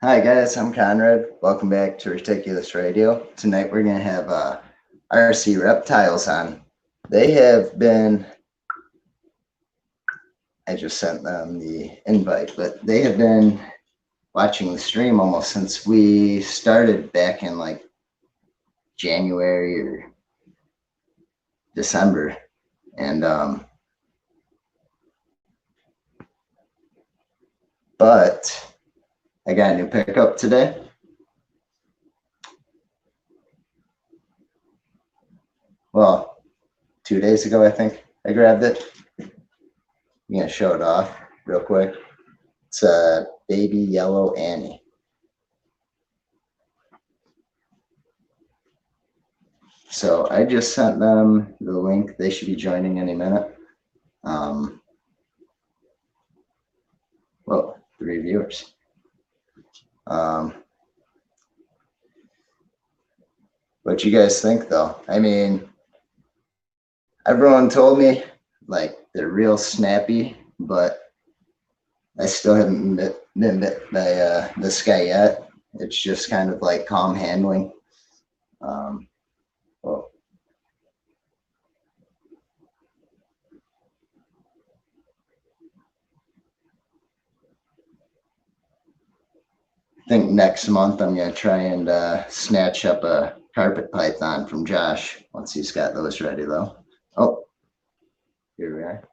Hi guys, I'm Conrad. Welcome back to Ridiculous Radio. Tonight we're going to have RC Reptiles on. They have been, I just sent them the invite, but they have been watching the stream almost since we started back in like January or December. And but I got a new pickup today. Well, 2 days ago, I think I grabbed it. I'm going to show it off real quick. It's a baby yellow Annie. So I just sent them the link. They should be joining any minute. Well, 3 viewers. What you guys think, though? I mean, everyone told me like they're real snappy, but I still haven't been bit by this guy yet. It's just kind of like calm handling. Well, I think next month I'm going to try and snatch up a carpet python from Josh once he's got those ready, though. Oh, here we are.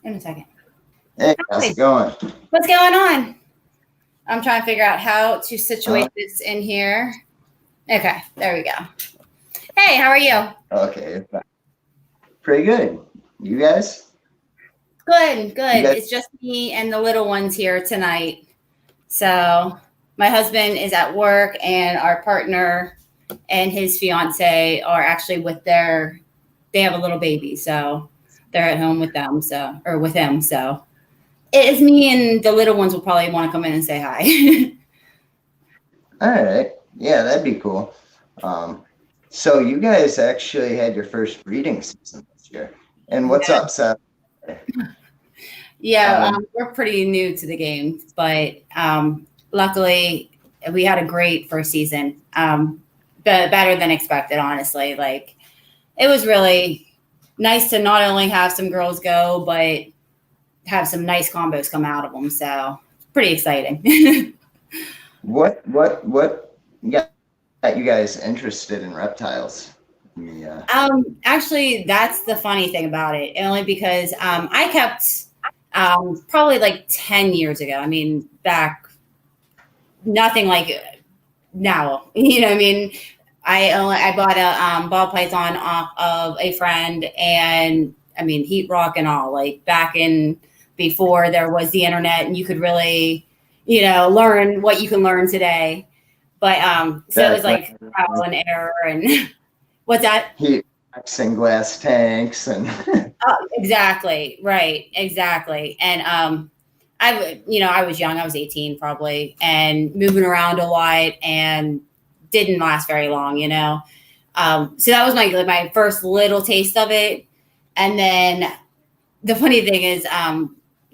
In a second. Hey, how's it going? What's going on? I'm trying to figure out how to situate this in here. Okay, there we go. Hey, how are you? Okay, pretty good. You guys? Good, good. It's just me and the little ones here tonight. So my husband is at work, and our partner and his fiance are actually they have a little baby, so they're at home with them, or with him. So it is me, and the little ones will probably want to come in and say hi. All right. Yeah, that'd be cool. So you guys actually had your first breeding season this year. And what's up, Seth? Yeah, we're pretty new to the game, but luckily we had a great first season. Better than expected, honestly. Like, it was really nice to not only have some girls go, but have some nice combos come out of them. So pretty exciting. What got you guys interested in reptiles? Actually, that's the funny thing about it. Only because I kept probably like 10 years ago. I mean, back, nothing like now. You know what I mean? I bought a ball python off of a friend, and I mean, heat rock and all, like back in before there was the internet and you could really, learn what you can learn today. But so it was like trial and error and what's that? Heat rocks and glass tanks and exactly. Right. Exactly. And I was young. I was 18 probably, and moving around a lot, and didn't last very long, So that was my first little taste of it. And then the funny thing is,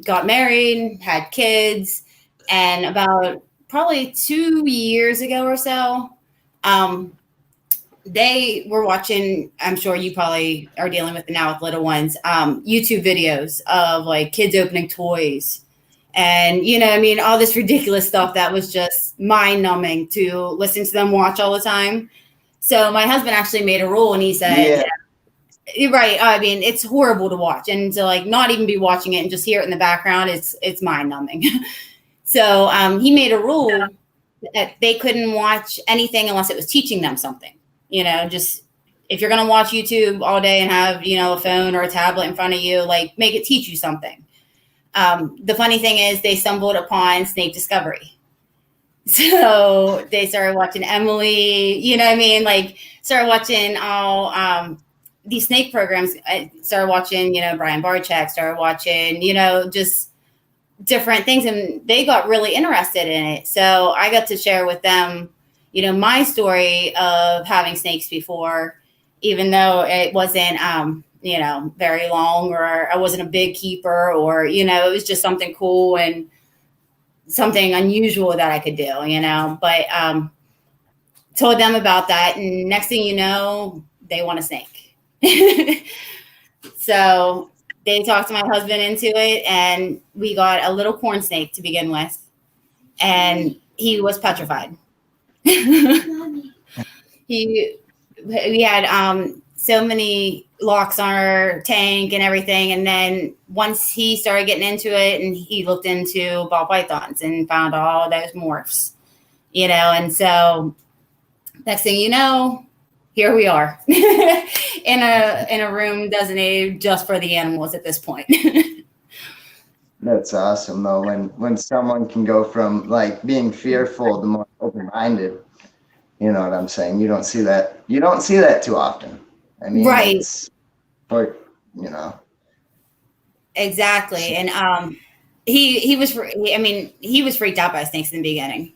got married, had kids, and about probably 2 years ago or so, they were watching, I'm sure you probably are dealing with it now with little ones, YouTube videos of like kids opening toys. And, all this ridiculous stuff that was just mind numbing to listen to them watch all the time. So my husband actually made a rule, and he said, You're right. I mean, it's horrible to watch, and to like not even be watching it and just hear it in the background, it's mind numbing. So he made a rule that they couldn't watch anything unless it was teaching them something. Just if you're going to watch YouTube all day and have, a phone or a tablet in front of you, like make it teach you something. The funny thing is they stumbled upon snake discovery. So they started watching Emily, like started watching all these snake programs. I started watching, Brian Barczyk, started watching, just different things, and they got really interested in it. So I got to share with them, my story of having snakes before, even though it wasn't, very long, or I wasn't a big keeper, or, it was just something cool. And something unusual that I could do, you know, but told them about that. And next thing you know, they want a snake. So they talked my husband into it, and we got a little corn snake to begin with. And he was petrified. We had so many locks on our tank and everything. And then once he started getting into it and he looked into ball pythons and found all those morphs, you know, and so next thing you know, here we are in a room designated just for the animals at this point. That's awesome though. When someone can go from like being fearful to more open-minded, you know what I'm saying? You don't see that. You don't see that too often. I mean, right. It's for, you know. Exactly. And he was freaked out by snakes in the beginning.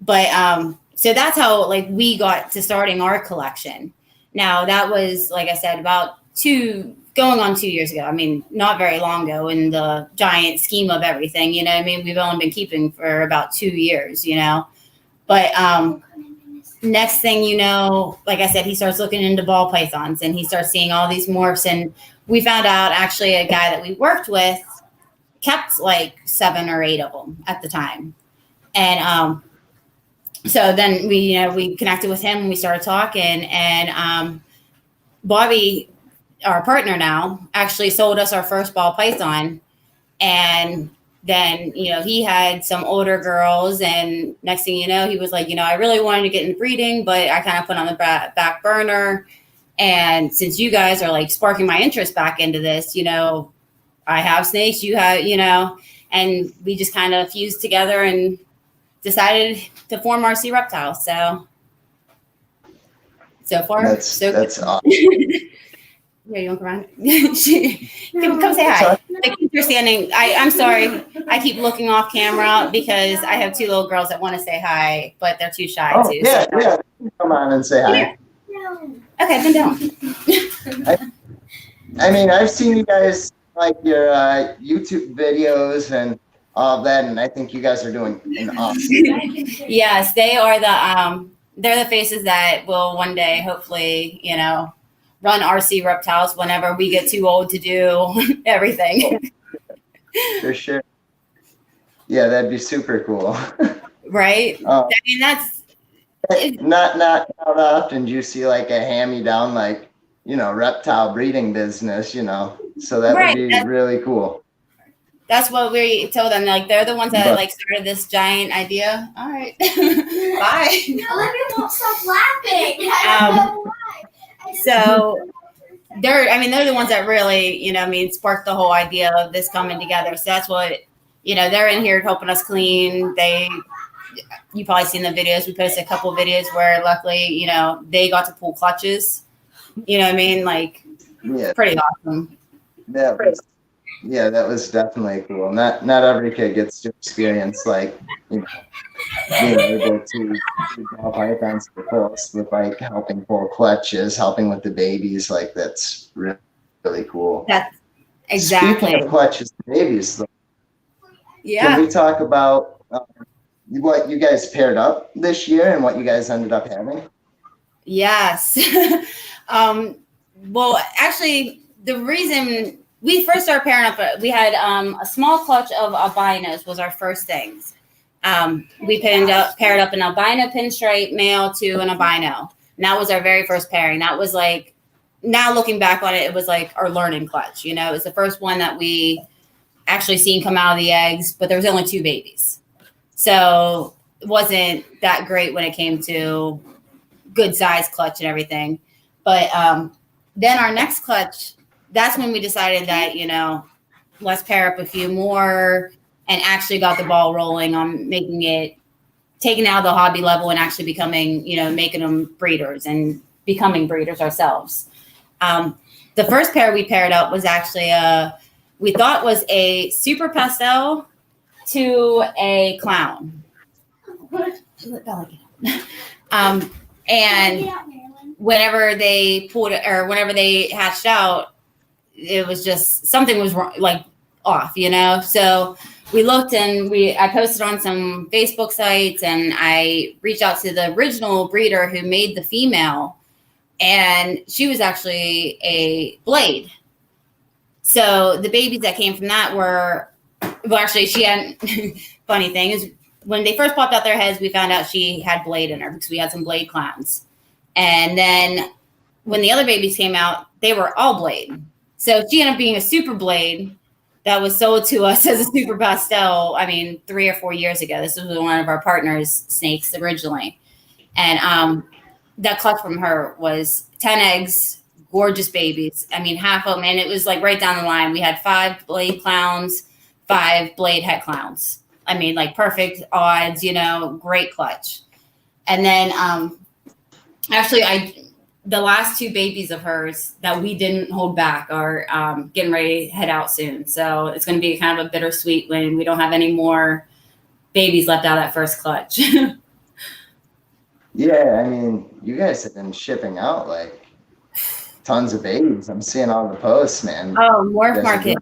But so that's how like we got to starting our collection. Now that was, like I said, about going on 2 years ago. I mean, not very long ago in the giant scheme of everything, you know. I mean, we've only been keeping for about 2 years, you know. But next thing you know, like I said, he starts looking into ball pythons and he starts seeing all these morphs. And we found out actually a guy that we worked with kept like 7 or 8 of them at the time. And so then we connected with him and we started talking, and Bobby, our partner now, actually sold us our first ball python. And then, you know, he had some older girls, and next thing you know, he was like, you know, I really wanted to get into breeding, but I kind of put on the back burner. And since you guys are like sparking my interest back into this, you know, I have snakes, you have, you know, and we just kind of fused together and decided to form RC Reptiles. So far, that's awesome. Yeah, you want to come around? Come say hi. Like, you're standing. I'm sorry. I keep looking off camera because I have 2 little girls that want to say hi, but they're too shy to. Yeah, so. Yeah. Come on and say hi. Okay, then don't. I mean, I've seen you guys like your YouTube videos and all of that, and I think you guys are doing an awesome. Yes, they are they're the faces that will one day, hopefully, you know, run RC Reptiles whenever we get too old to do everything. For sure. Yeah, that'd be super cool. Right? I mean, that's not how often do you see like a hand-me-down, like, you know, reptile breeding business, you know, so that would be really cool. That's what we told them. Like, they're the ones that like started this giant idea. All right. Bye. Olivia won't stop laughing. I don't know why. So they're the ones that really, you know, I mean, sparked the whole idea of this coming together. So that's what, you know, they're in here helping us clean. You probably seen the videos. We posted a couple of videos where luckily, you know, they got to pull clutches. You know what I mean? Like, pretty awesome. That was definitely cool. Not every kid gets to experience like, you know, being able to ball pythons to the fullest with like helping pull clutches, helping with the babies. Like, that's really, really cool. That's exactly. Speaking of clutches and babies, though, yeah. Can we talk about what you guys paired up this year and what you guys ended up having? Yes. Well, actually, the reason we first started pairing up, we had a small clutch of albinos was our first things. We paired up an albino pinstripe male to an albino. And that was our very first pairing. That was like, now looking back on it, it was like our learning clutch. You know, it was the first one that we actually seen come out of the eggs, but there was only 2 babies. So it wasn't that great when it came to good size clutch and everything. But then our next clutch, that's when we decided that, you know, let's pair up a few more and actually got the ball rolling on taking out the hobby level and actually becoming, you know, making them breeders and becoming breeders ourselves. The first pair we paired up was actually we thought was a super pastel to a clown. And whenever they whenever they hatched out, it was just something was wrong, like off, you know. So we looked and I posted on some Facebook sites, and I reached out to the original breeder who made the female, and she was actually a blade. So the babies that came from that were, well, actually she had, funny thing is when they first popped out their heads, we found out she had blade in her because we had some blade clowns. And then when the other babies came out, they were all blade. So she ended up being a super blade that was sold to us as a super pastel, 3 or 4 years ago. This was one of our partners' snakes originally. And that clutch from her was 10 eggs, gorgeous babies. Half of them, and it was like right down the line. We had 5 blade clowns, 5 blade het clowns. Perfect odds, great clutch. And then actually the last 2 babies of hers that we didn't hold back are getting ready to head out soon. So it's going to be kind of a bittersweet when we don't have any more babies left out of that first clutch. Yeah, you guys have been shipping out like tons of babies. I'm seeing all the posts, man. Oh, Morph Market.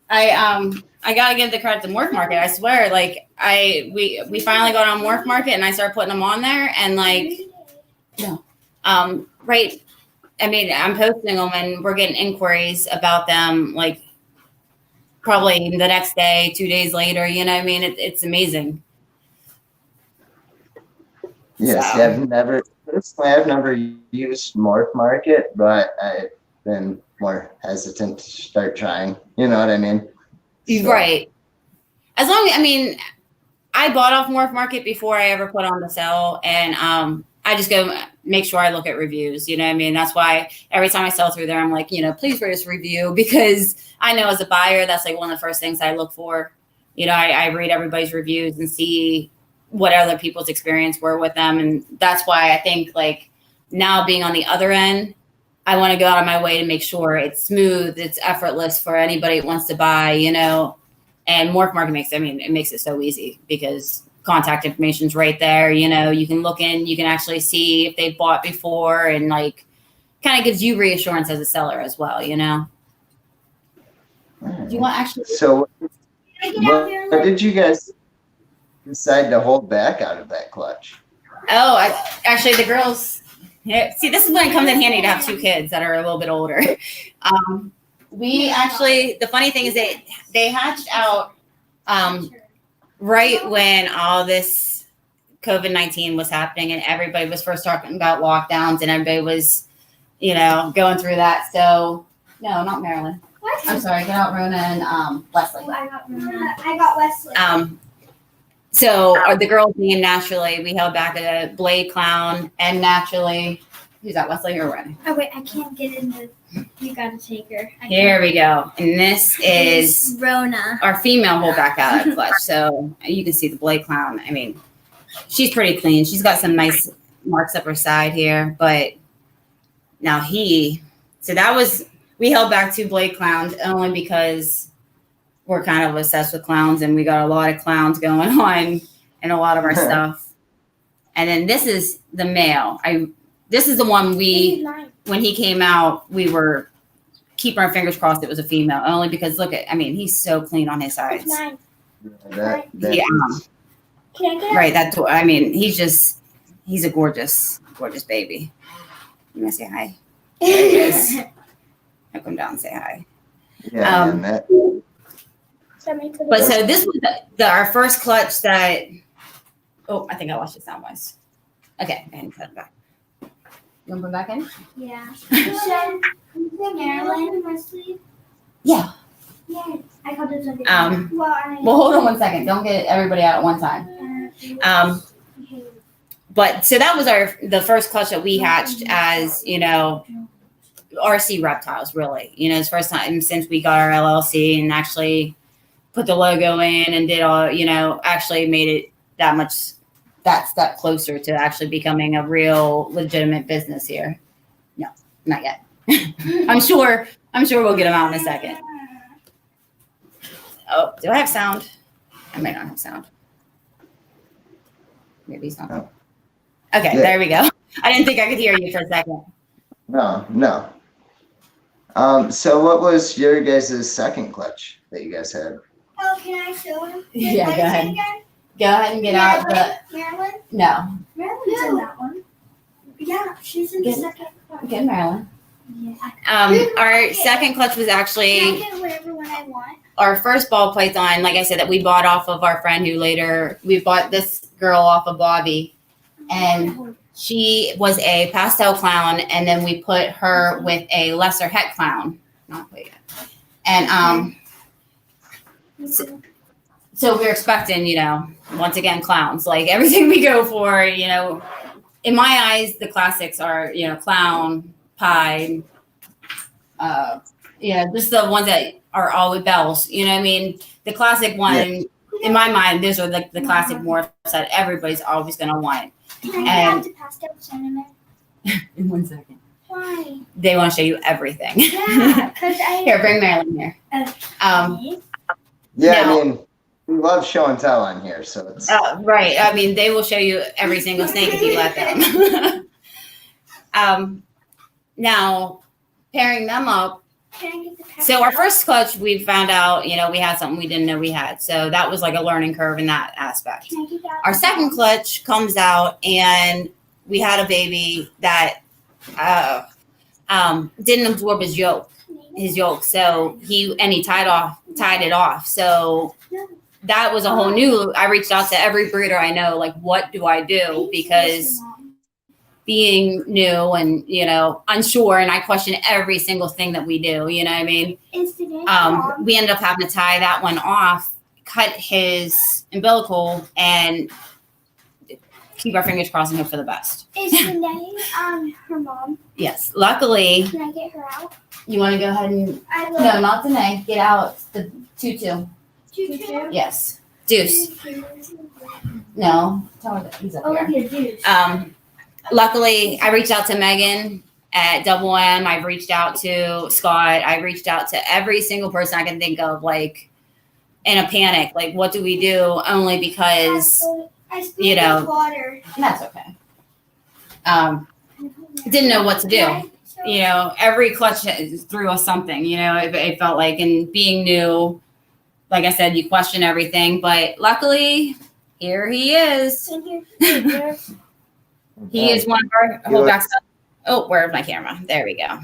I gotta give the credit to Morph Market. I swear, we finally got on Morph Market, and I started putting them on there, and right. I'm posting them, and we're getting inquiries about them, probably the next day, 2 days later. It's amazing. Yes, so. I've never used Morph Market, but I've been more hesitant to start trying. You know what I mean? So. Right. As long as, I bought off Morph Market before I ever put on the sale, and I just go make sure I look at reviews. That's why every time I sell through there, I'm like, please rate us a review, because I know as a buyer, that's one of the first things I look for. I read everybody's reviews and see what other people's experience were with them. And that's why I think now being on the other end, I want to go out of my way to make sure it's smooth, it's effortless for anybody who wants to buy, and Morph Market makes it so easy because contact information's right there. You can look in, you can actually see if they've bought before, and kind of gives you reassurance as a seller as well, Do you want actually? So what did you guys decide to hold back out of that clutch? Oh, actually the girls, see, this is when it comes in handy to have 2 kids that are a little bit older. We actually, the funny thing is they hatched out right when all this COVID-19 was happening, and everybody was first talking about lockdowns, and everybody was, going through that. So, no, not Marilyn. What? I'm sorry, get out Rona and Leslie. Oh, I got Rona. I got Leslie. So the girls, me and naturally, we held back a blade clown, and naturally, who's that, Wesley or Rona? Oh, wait, I can't get in the, you gotta take her. Here we go. And this is Rona, our female holdback out of clutch. So you can see the blade clown. She's pretty clean. She's got some nice marks up her side here, but now we held back 2 blade clowns only because we're kind of obsessed with clowns, and we got a lot of clowns going on in a lot of our stuff. And then this is the male. This is the one when he came out, we were keeping our fingers crossed it was a female, only because look at, he's so clean on his sides. Yeah. Can I get right. He's a gorgeous, gorgeous baby. You want to say hi? There he is. I'll come down and say hi. Yeah. But so this was our first clutch that, I think I lost your sound wise. Okay, and cut it back. You want to put it back in? Yeah. Marilyn, Wesley? Yeah. Yes. I called it something. Well, hold on 1 second. Don't get everybody out at one time. But so that was the first clutch that we hatched as, RC Reptiles, really. It's the first time since we got our LLC and actually put the logo in and did all, actually made it that step closer to actually becoming a real legitimate business here. No, not yet. I'm sure we'll get them out in a second. Oh, do I have sound? I might not have sound. Maybe he's not. No. Okay, yeah. There we go. I didn't think I could hear you for a second. No. So what was your guys' second clutch that you guys had? Oh, can I show him? Yeah, What go is it ahead. again? Go ahead and get out the. Marilyn? No. Marilyn's in that one. Yeah, she's in the Good. second one. Get Marilyn. Yeah. Our second clutch was Can I actually get whatever one I want? our first ball python, like I said, that we bought off of our friend who later, we bought this girl off of Bobby. And she was a pastel clown, and then we put her with a lesser het clown. Not quite yet. And so we're expecting, once again, clowns. Like everything we go for, in my eyes, the classics are, clown, pie, just the ones that are all with bells. You know what I mean? The classic one, in my mind, those are like the classic morphs that everybody's always going to want. Can I have the pastel cinnamon? In 1 second. Why? They want to show you everything. Yeah, because I. Here, bring Marilyn here. Yeah, Now- I mean, we love show and tell on here, so it's Right. I mean, they will show you every single snake if you let them. Now, pairing them up. Can I get the pastel? So our first clutch, we found out, we had something we didn't know we had. So that was like a learning curve in that aspect. Can I get that? Our second clutch comes out, and we had a baby that didn't absorb his yolk. So he tied it off. So that was a whole new. I reached out to every breeder I know, like, what do I do? Because being new and unsure, and I question every single thing that we do. You know what I mean? We ended up having to tie that one off, cut his umbilical, and keep our fingers crossed and hope for the best. Is the name her mom? Yes. Luckily, Can I get her out? you want to go ahead and I will. no, not Danae. Get out the tutu. Tutu? Yes. Deuce. No. Tell her that he's up Oh, here. look at Deuce. Luckily, I reached out to Megan at Double M. I've reached out to Scott. I reached out to every single person I can think of, like, in a panic. Like, what do we do? Only because I spilled water. that's okay. Didn't know what to do. Every clutch threw us something. It felt like, and being new, like I said, you question everything. But luckily, here he is. He is one of our holdbacks. Oh, where's my camera? There we go.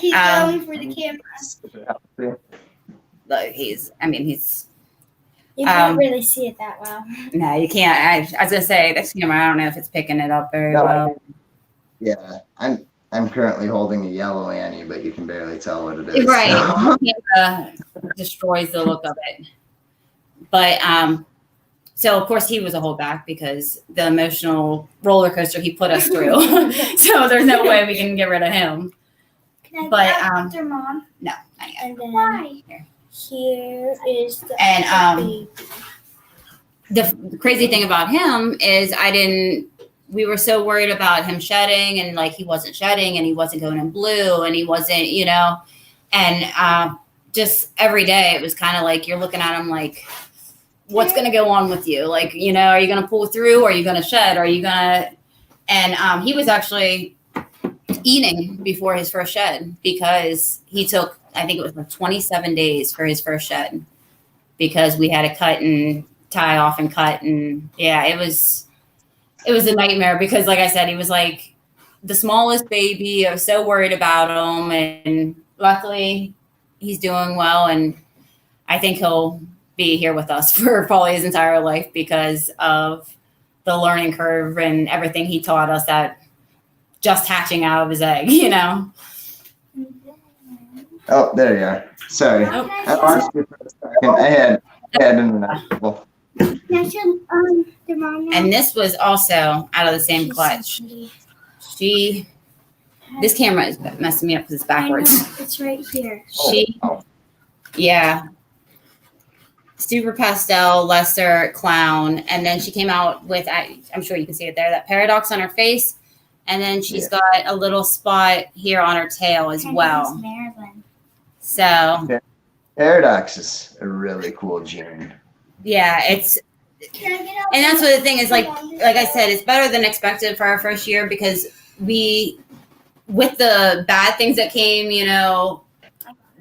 He's going for the camera. Look, he's. You can't really see it that well. No, you can't. I was gonna say this camera. I don't know if it's picking it up very well. yeah. I'm currently holding a yellow Annie, but you can barely tell what it is. Right. So. Camera destroys the look of it. But so of course he was a holdback because the emotional roller coaster he put us through. So there's no way we can get rid of him. Can I But, get their mom? No, not yet. And then Why? here is the And the crazy thing about him is we were so worried about him shedding, and like he wasn't shedding, and he wasn't going in blue, and he wasn't, and just every day it was kind of like you're looking at him like, what's going to go on with you? Like, are you going to pull through? Or are you going to shed? Are you going to, and he was actually eating before his first shed because he took, I think it was like 27 days for his first shed because we had to cut and tie off and cut. And yeah, it was a nightmare because like I said, he was like the smallest baby. I was so worried about him, and luckily he's doing well. And I think he'll be here with us for probably his entire life because of the learning curve and everything he taught us that just hatching out of his egg, Oh, there you are. Sorry. Oh. I lost you for a second. I had an inaudible. their mom. And this was also out of the same clutch. This camera is messing me up because it's backwards. I know, it's right here. Yeah. Super pastel, lesser clown. And then she came out with, I'm sure you can see it there, that paradox on her face. And then she's got a little spot here on her tail as well. So. Paradox is a really cool gene. Yeah, and that's what the thing is, like I said, it's better than expected for our first year because with the bad things that came,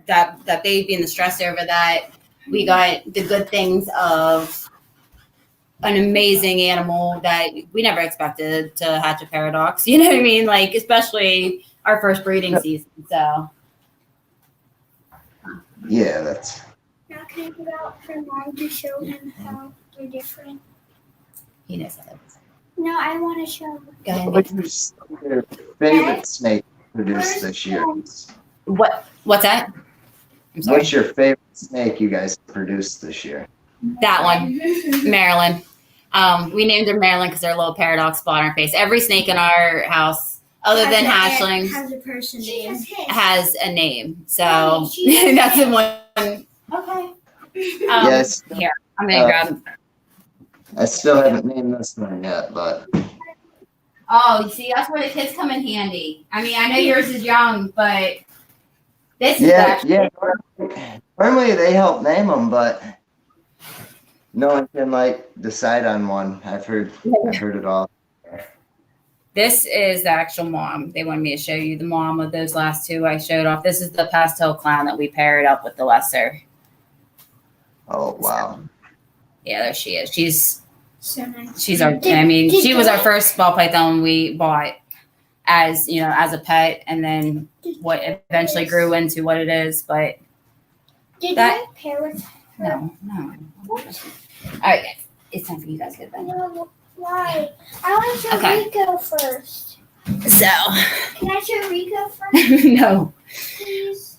that baby and the stress over that, we got the good things of an amazing animal that we never expected to hatch a paradox. You know what I mean? Like, especially our first breeding season. So Yeah, that's. Now can I go out for Mom to show him how they're different? he knows that. No, I want to show him. Go ahead. What's your favorite snake produced this year? What's that? I'm sorry. What's your favorite snake you guys produced this year? That one, Marilyn. We named her Marilyn because her little paradox spot on her face. Every snake in our house, other than hatchlings, has a person name. has a name. So that's the one. Okay. Yes. Here, I'm gonna grab. I still haven't named this one yet, but Oh, you see, that's where the kids come in handy. I mean, I know yours is young, but this is actually. Normally they help name them, but no one can like decide on one. I've heard it all. This is the actual mom. They wanted me to show you the mom of those last two I showed off. This is the pastel clown that we paired up with the lesser. Oh wow! Yeah, there she is. She's So nice. She was our first ball python we bought as a pet, and then what eventually grew into what it is. But Did that- you pair with her? no. All right, guys, it's time for you guys to go to bed. No, why? I want to show Okay. Rico first. So, Can I show Rico first, no, please?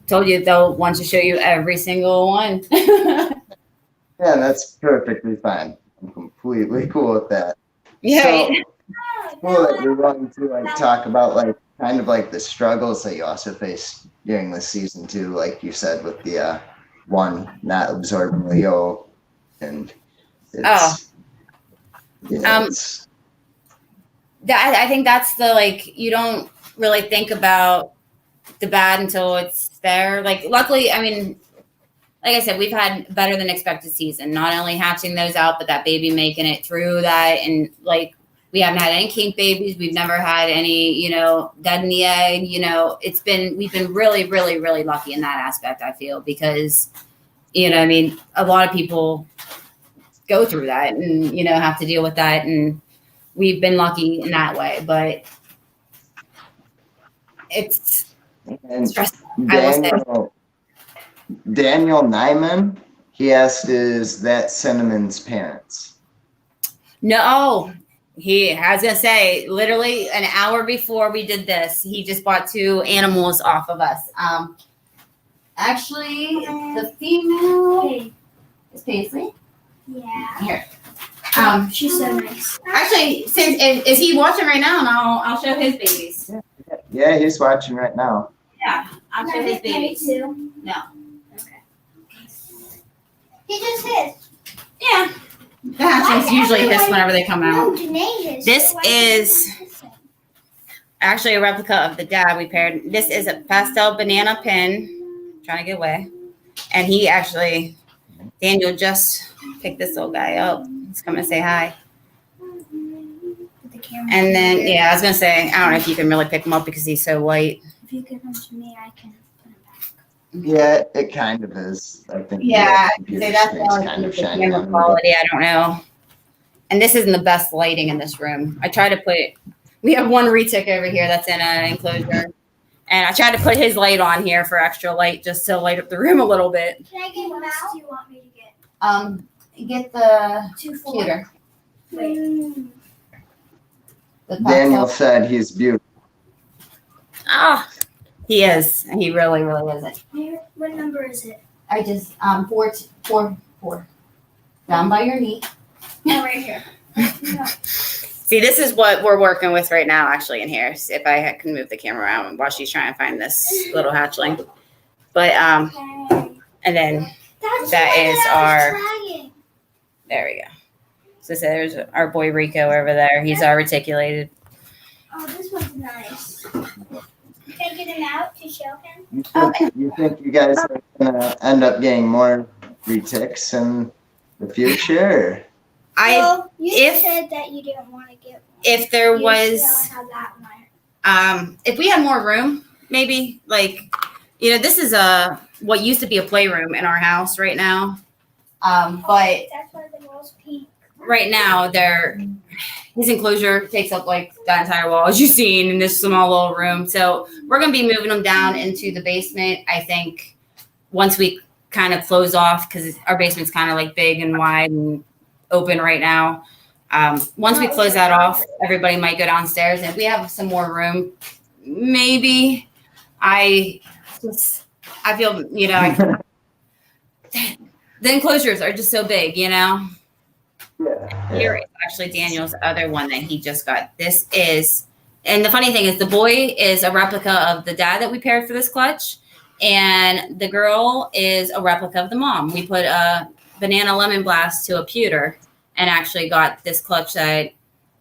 told you they'll want to show you every single one. Yeah, that's perfectly fine. I'm completely cool with that. Yeah. So, Oh, cool that you're willing to like talk about like kind of like the struggles that you also faced during this season too, like you said with the one not absorbing Leo, and it's, I think that's you don't really think about the bad until it's there. Like, luckily, I mean, like I said, we've had better than expected season, not only hatching those out, but that baby making it through that. And like, we haven't had any kink babies. We've never had any, dead in the egg, we've been really, really, really lucky in that aspect, I feel, because, a lot of people go through that and, have to deal with that. And we've been lucky in that way, but it's stressful. Daniel Nyman, he asked, is that Cinnamon's parents? No, I was gonna say, literally an hour before we did this, he just bought two animals off of us. Actually, the female is Paisley. Yeah. Here. She's so nice. Actually, is he watching right now? And I'll show his babies. Yeah, he's watching right now. Yeah, I'll show his babies. Too. No. Okay. He just hissed. Yeah. The hatchlings usually hiss whenever they come out. No, Janae hissed. This So why is did he hiss? actually a replica of the dad we paired. This is a pastel banana pin. Trying to get away. And Daniel just picked this little guy up. He's coming to say hi. Put the camera And then, here. I was going to say, I don't know if you can really pick him up because he's so white. If you give him to me, I can put him back. Yeah, it kind of is. I think. Yeah, the computer so that's screen's all kind the of shining camera on me, quality. I don't know. And this isn't the best lighting in this room. I try to we have one retic over here that's in an enclosure. And I tried to put his light on here for extra light just to light up the room a little bit. Can I get what else do you want me to get? Get the 2 4. computer. Wait. The Daniel said he's beautiful. Ah, he is. He really, really isn't. What number is it? I just 4. Down by your knee. Oh, right here. No. See, this is what we're working with right now, actually, in here. See if I can move the camera around while she's trying to find this little hatchling. But Okay. and then That's That the one is I was our- trying. there we go. So there's our boy Rico over there. He's our reticulated. Oh, this one's nice. Can I get him out to show him? You think you guys are gonna end up getting more retics in the future? Well, you if- said that you didn't want to get one. If there You was, still have that one. if we had more room, maybe like this is what used to be a playroom in our house right now. But That's why the wall's pink. right now his enclosure takes up like that entire wall, as you've seen, in this small little room. So we're going to be moving him down into the basement, I think, once we kind of close off, because our basement's kind of like big and wide and open right now. Once we close that off, everybody might go downstairs, and if we have some more room, maybe. I feel, the enclosures are just so big, Yeah. Here is actually Daniel's other one that he just got. This is, and the funny thing is, the boy is a replica of the dad that we paired for this clutch, and the girl is a replica of the mom. We put a banana lemon blast to a pewter, and actually got this clutch that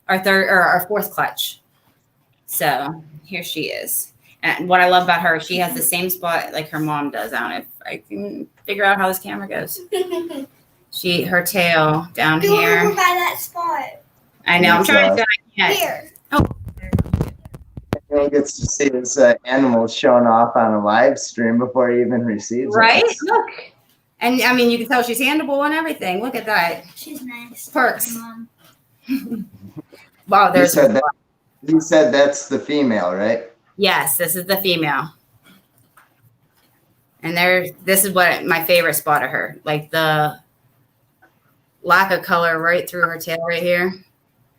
our fourth clutch. So here she is. And what I love about her, she has the same spot like her mom does. I don't know if I can figure out how this camera goes. Her tail down here. Over by that spot. I know. I'm trying to. Here. He gets to see his animals showing off on a live stream before he even receives Right? it. Look. And I mean, you can tell she's handleable and everything. Look at that. She's nice. Perks. Mom. Wow, there's. You said that's the female, right? Yes, this is the female. And this is what my favorite spot of her. Like the lack of color right through her tail right here.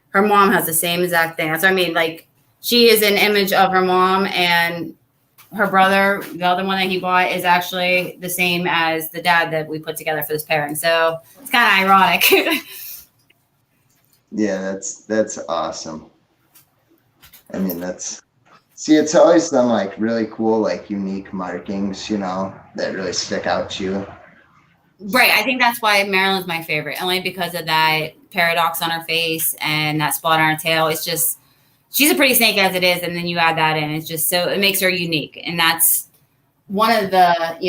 Her mom has the same exact thing. That's what I mean. Like, she is an image of her mom, and her brother, the other one that he bought, is actually the same as the dad that we put together for this pairing. So it's kind of ironic. Yeah, that's awesome. I mean, it's always them like really cool, like unique markings, that really stick out to you. Right. I think that's why Marilyn's my favorite, only because of that paradox on her face and that spot on her tail. It's just, she's a pretty snake as it is, and then you add that in. It's just it makes her unique. And that's one of the,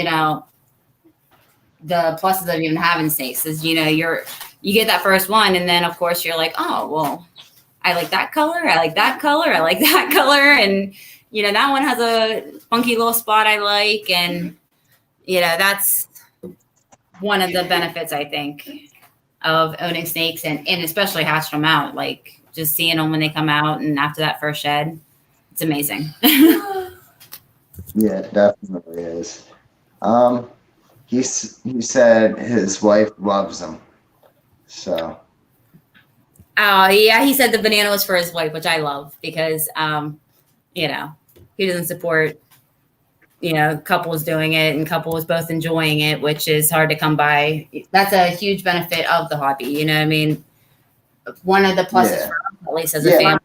the pluses of even having snakes is, you get that first one, and then of course you're like, oh, well, I like that color. I like that color. I like that color. And, that one has a funky little spot I like. And, that's one of the benefits, I think, of owning snakes and especially hatched them out. Like, just seeing them when they come out and after that first shed, it's amazing. Yeah, it definitely is. He said his wife loves him. So. Oh, yeah. He said the banana was for his wife, which I love because, he doesn't support, couples doing it and couples both enjoying it, which is hard to come by. That's a huge benefit of the hobby. You know what I mean? One of the pluses for us, at least as a family.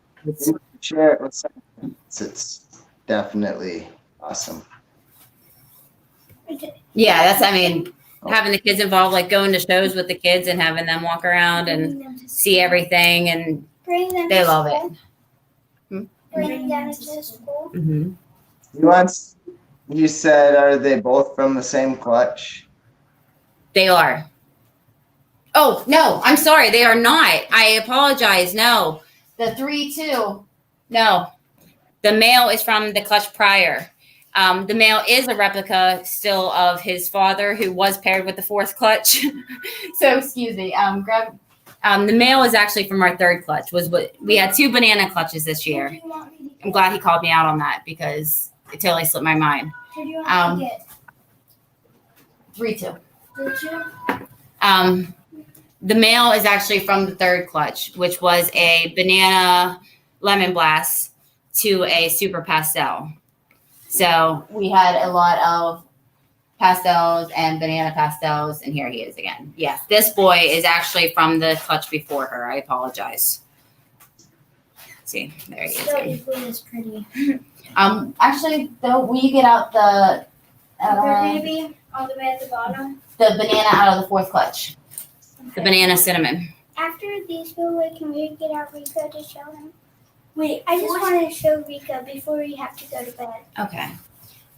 Share it with someone. It's definitely awesome. Yeah, having the kids involved, like going to shows with the kids and having them walk around and see everything, and they love it. Bring them to school. Mm-hmm. You said, are they both from the same clutch? They are. Oh, no, I'm sorry. They are not. I apologize. No. The 3-2. No. The male is from the clutch prior. The male is a replica still of his father, who was paired with the fourth clutch. So, excuse me. The male is actually from our third clutch. We had 2 banana clutches this year. I'm glad he called me out on that because it totally slipped my mind. Did you want to get 3-2. Did you? The male is actually from the third clutch, which was a banana lemon blast to a super pastel. So we had a lot of pastels and banana pastels, and here he is again. Yes, this boy is actually from the clutch before her. I apologize. See, there he is. Still equally as pretty. Actually, though, will you get out the Maybe all the way at the bottom. the banana out of the fourth clutch? The banana cinnamon. After these go away, can we get out Rika to show him? Wait, I just wanted to show Rika before we have to go to bed. Okay.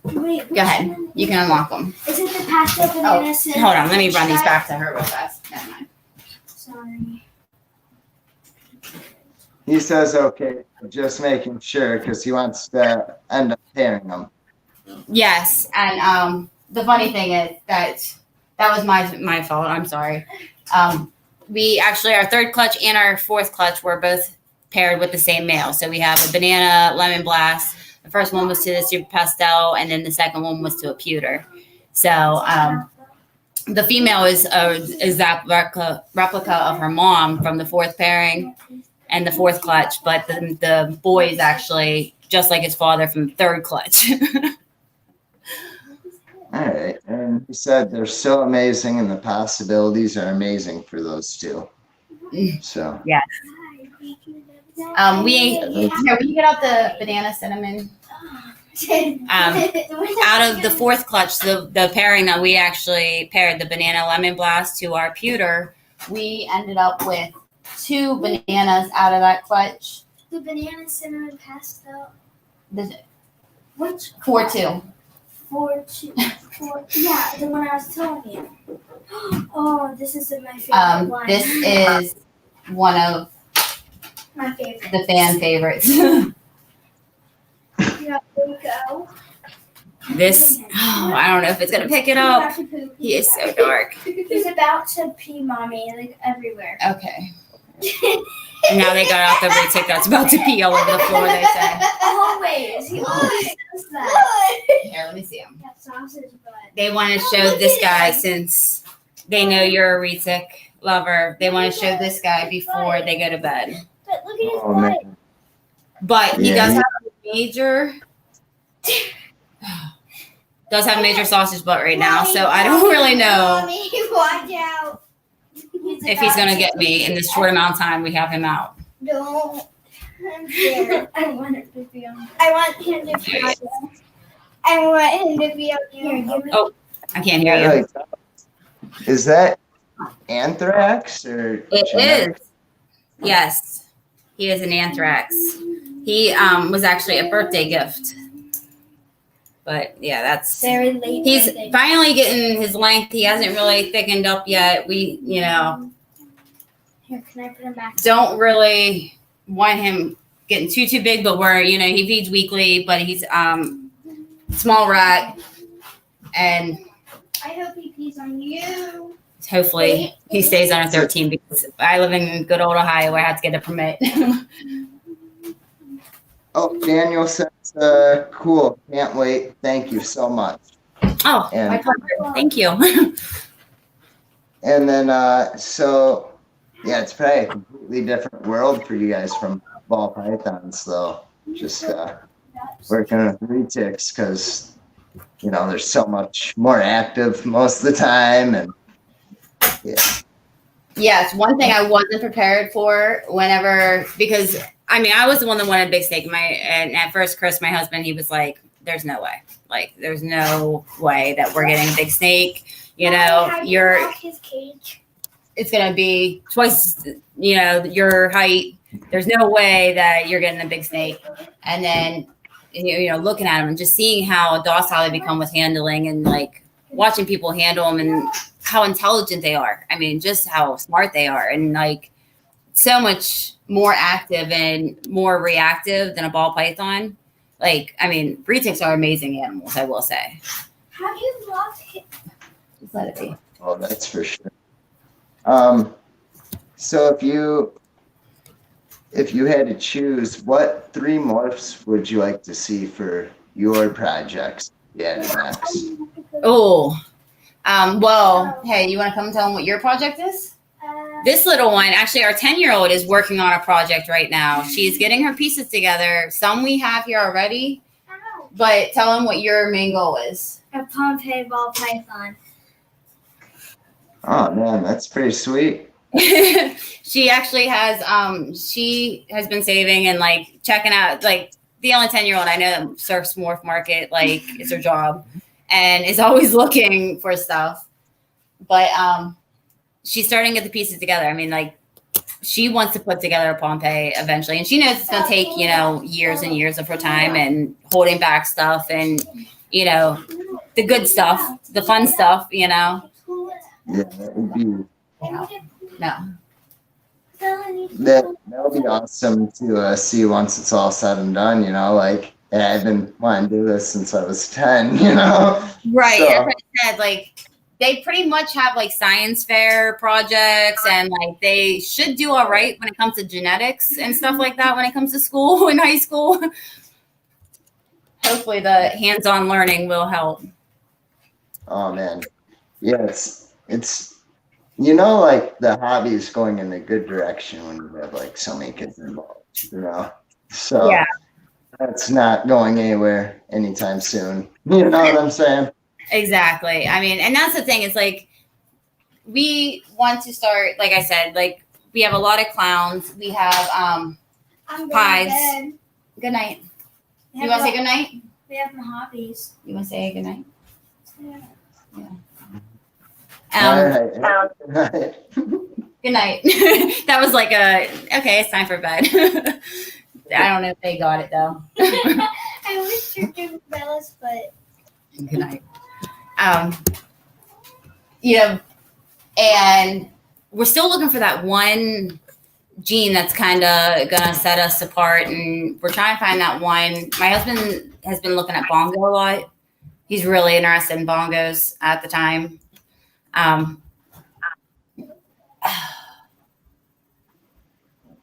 Wait, Go ahead. You can unlock them. Is it the pastel banana cinnamon? Hold on. Let me run these back to her real fast. Never mind. Sorry. He says, okay, just making sure because he wants to end up pairing them. Yes, and the funny thing is that was my fault. I'm sorry. We actually, our third clutch and our fourth clutch were both paired with the same male. So we have a banana lemon blast. The first one was to the super pastel, and then the second one was to a pewter. So the female is that replica of her mom from the fourth pairing and the fourth clutch, but the boy is actually just like his father from the third clutch. All right. And you said they're so amazing and the possibilities are amazing for those two. So yeah. When you get out the banana cinnamon, out of the fourth clutch, the pairing that we actually paired the banana lemon blast to our pewter, we ended up with 2 bananas out of that clutch. The banana cinnamon pastel. Which 4-2. 4-2. Yeah, the one I was telling you. Oh, this is my favorite one. This is one of my favorite. The fan favorites. Yeah, there we go. This, I don't know if it's gonna pick it up. He is so dark. He's about to pee, mommy, like everywhere. Okay. And now they got out the retic that's about to pee all over the floor, they say. Always. He always does that. Here, let me see him. That sausage butt. They want to show this guy, since they know you're a retic lover, they want to show this guy before they go to bed. But look at his butt. man. But he does have a major sausage butt right now, so I don't really know Mommy, watch out. if he's gonna get me in this short amount of time we have him out. Don't. I'm scared. I want him to be on. I want him to be on. I want him to be on here. Oh, I can't hear you. Is that anthrax or? It is. Yes, he is an anthrax. He was actually a birthday gift. But yeah, that's very late. He's finally getting his length. He hasn't really thickened up yet. We, Here, can I put him back? Don't really want him getting too big, but he feeds weekly, but he's small rat, and I hope he pees on you. hopefully he stays on a 13 because I live in good old Ohio. I have to get a permit. Oh, Daniel says, cool. Can't wait. Thank you so much. Oh, my pleasure. Thank you. And then, so, yeah, it's probably a completely different world for you guys from ball pythons, though. Just working with retics because, they're so much more active most of the time. And yeah. Yes, one thing I wasn't prepared for because I was the one that wanted a big snake. And at first, Chris, my husband, he was like, there's no way. Like, there's no way that we're getting a big snake. His cage. It's going to be twice, your height. There's no way that you're getting a big snake. And then, looking at them and just seeing how docile they become with handling and like watching people handle them and how intelligent they are. I mean, just how smart they are. And like, so much more active and more reactive than a ball python. Retics are amazing animals, I will say. Have you lost him? Just let it be. Oh, that's for sure. So if you had to choose, what 3 morphs would you like to see for your projects? Yeah, next. Oh, well, hey, you want to come and tell them what your project is? This little one, actually, our 10-year-old is working on a project right now. She's getting her pieces together. Some we have here already, but tell them what your main goal is. A Pompeii ball python. Oh man, that's pretty sweet. She actually has been saving and like checking out, like the only 10-year-old I know that surfs Morph Market, like it's her job and is always looking for stuff. But she's starting to get the pieces together. She wants to put together a Pompeii eventually, and she knows it's going to take, years and years of her time and holding back stuff and, the good stuff, the fun stuff, Yeah, that would be. No. That'll be awesome to see once it's all said and done, And I've been wanting to do this since I was 10, you know? Right. So, As I said, like they pretty much have like science fair projects, and like they should do all right when it comes to genetics and stuff like that when it comes to school in high school. Hopefully the hands-on learning will help. oh man. Yeah, it's you know, like the hobby is going in a good direction when you have like so many kids involved, you know? So Yeah. that's not going anywhere anytime soon. You know what I'm saying? Exactly. I mean, and that's the thing, is like we want to start, like I said, like we have a lot of clowns. We have I'm going Pies. to bed. good night. We You have want to say good night? We have my hobbies. You want to say good night? Yeah. All right. Good night. That was like okay, it's time for bed. I don't know if they got it though. I wish you could bells, but Good night. And we're still looking for that one gene that's kind of gonna set us apart, and we're trying to find that one. My husband has been looking at bongo a lot. He's really interested in bongos at the time.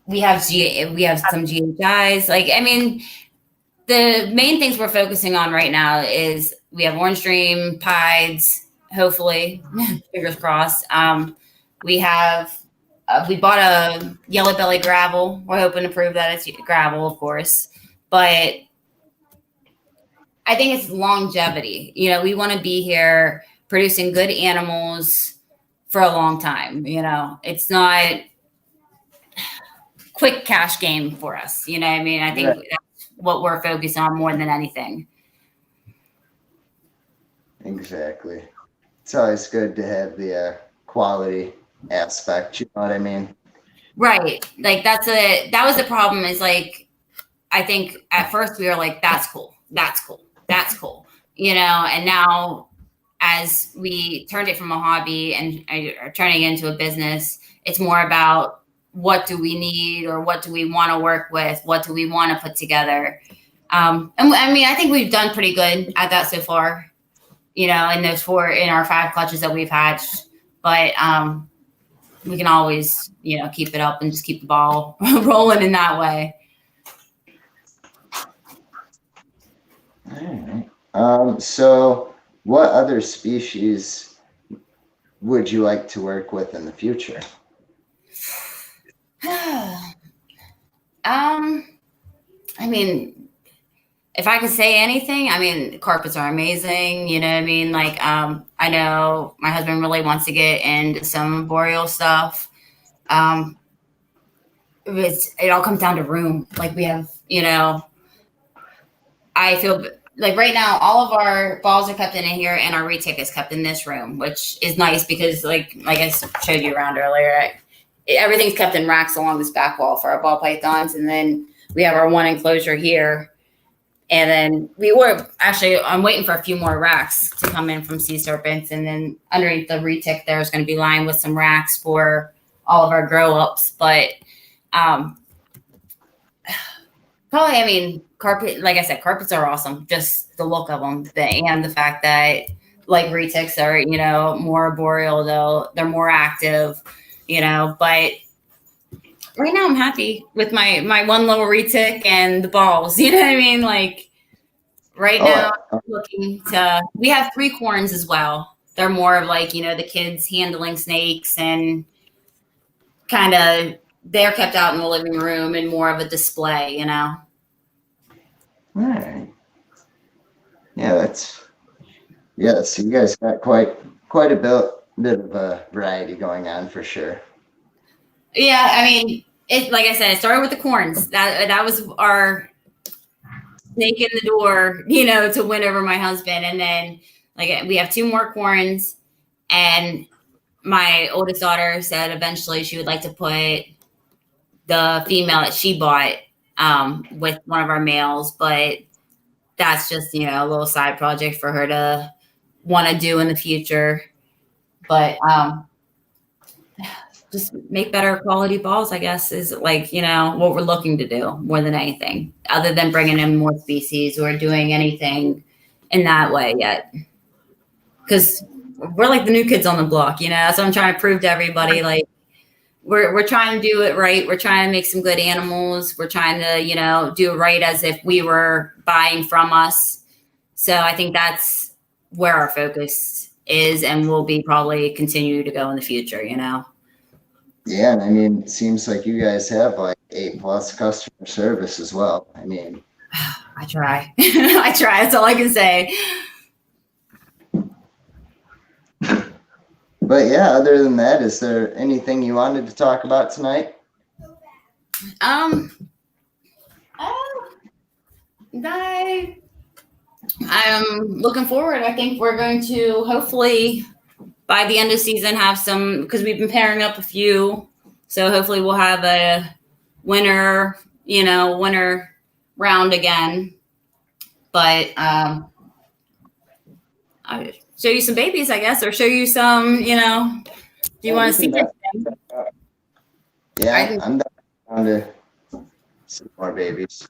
We have some GHIs. Like, I mean, the main things we're focusing on right now is we have Orange Dream, Pieds, hopefully, fingers crossed. We bought a yellow belly gravel. We're hoping to prove that it's gravel, of course, but I think it's longevity. You know, we want to be here producing good animals for a long time. You know, it's not quick cash game for us. You know what I mean? I think that's what we're focused on more than anything. Exactly. It's always good to have the quality aspect. You know what I mean? Right. Like that was the problem, is like, I think at first we were like, that's cool. That's cool. That's cool. You know, and now as we turned it from a hobby and are turning it into a business, it's more about what do we need, or what do we want to work with? What do we want to put together? And I mean, I think we've done pretty good at that so far, you know, in our 5 clutches that we've hatched, but, we can always, you know, keep it up and just keep the ball rolling in that way. All right. So what other species would you like to work with in the future? I mean, if I could say anything, I mean, carpets are amazing. You know what I mean? Like, I know my husband really wants to get into some boreal stuff. It all comes down to room. Like we have, you know, I feel like right now all of our balls are kept in here, and our retic is kept in this room, which is nice because like I showed you around earlier, everything's kept in racks along this back wall for our ball pythons. And then we have our one enclosure here. And then I'm waiting for a few more racks to come in from sea serpents. And then underneath the retic, there's going to be lined with some racks for all of our grow ups. But probably, I mean, like I said, carpets are awesome. Just the look of them, and the fact that like retics are, you know, more boreal, though they're more active, you know. But right now I'm happy with my one little retic and the balls. You know what I mean? Like right now, we have 3 corns as well. They're more of like, you know, the kids handling snakes, and kind of they're kept out in the living room and more of a display, you know. All right. Yeah, so you guys got quite a bit of a variety going on for sure. Yeah, I mean, like I said, it started with the corns. That was our snake in the door, you know, to win over my husband. And then like we have 2 more corns, and my oldest daughter said eventually she would like to put the female that she bought with one of our males, but that's just, you know, a little side project for her to want to do in the future. But just make better quality balls, I guess, is like, you know, what we're looking to do more than anything, other than bringing in more species or doing anything in that way yet. Because we're like the new kids on the block, you know, so I'm trying to prove to everybody, like, we're trying to do it right. We're trying to make some good animals. We're trying to, you know, do it right as if we were buying from us. So I think that's where our focus is and will be probably continue to go in the future, you know? Yeah, and I mean, it seems like you guys have like A+ customer service as well. I mean, I try. I try. That's all I can say. but yeah, other than that, is there anything you wanted to talk about tonight? I'm looking forward. I think we're going to hopefully by the end of the season have some, because we've been pairing up a few. So hopefully we'll have a winner round again. But I'll show you some babies, I guess, or show you some, you know, do you want to see anything? Yeah, I'm down to see more babies.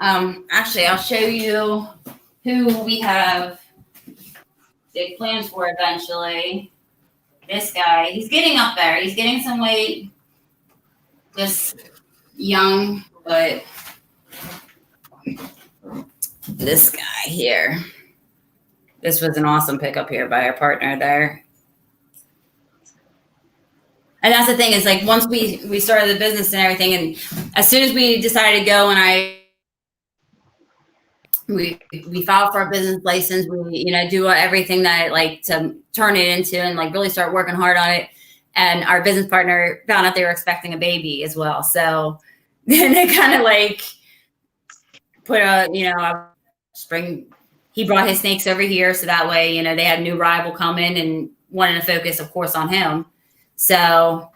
Actually, I'll show you who we have big plans for eventually. This guy, he's getting up there. He's getting some weight. Just young, but this guy here. This was an awesome pickup here by our partner there. And that's the thing is, like, once we started the business and everything, and as soon as we decided to go and we filed for our business license, we, you know, do everything that like to turn it into and like really start working hard on it. And our business partner found out they were expecting a baby as well. So then they kind of like put a, you know, a spring, he brought his snakes over here. So that way, you know, they had a new rival come in and wanted to focus, of course, on him. So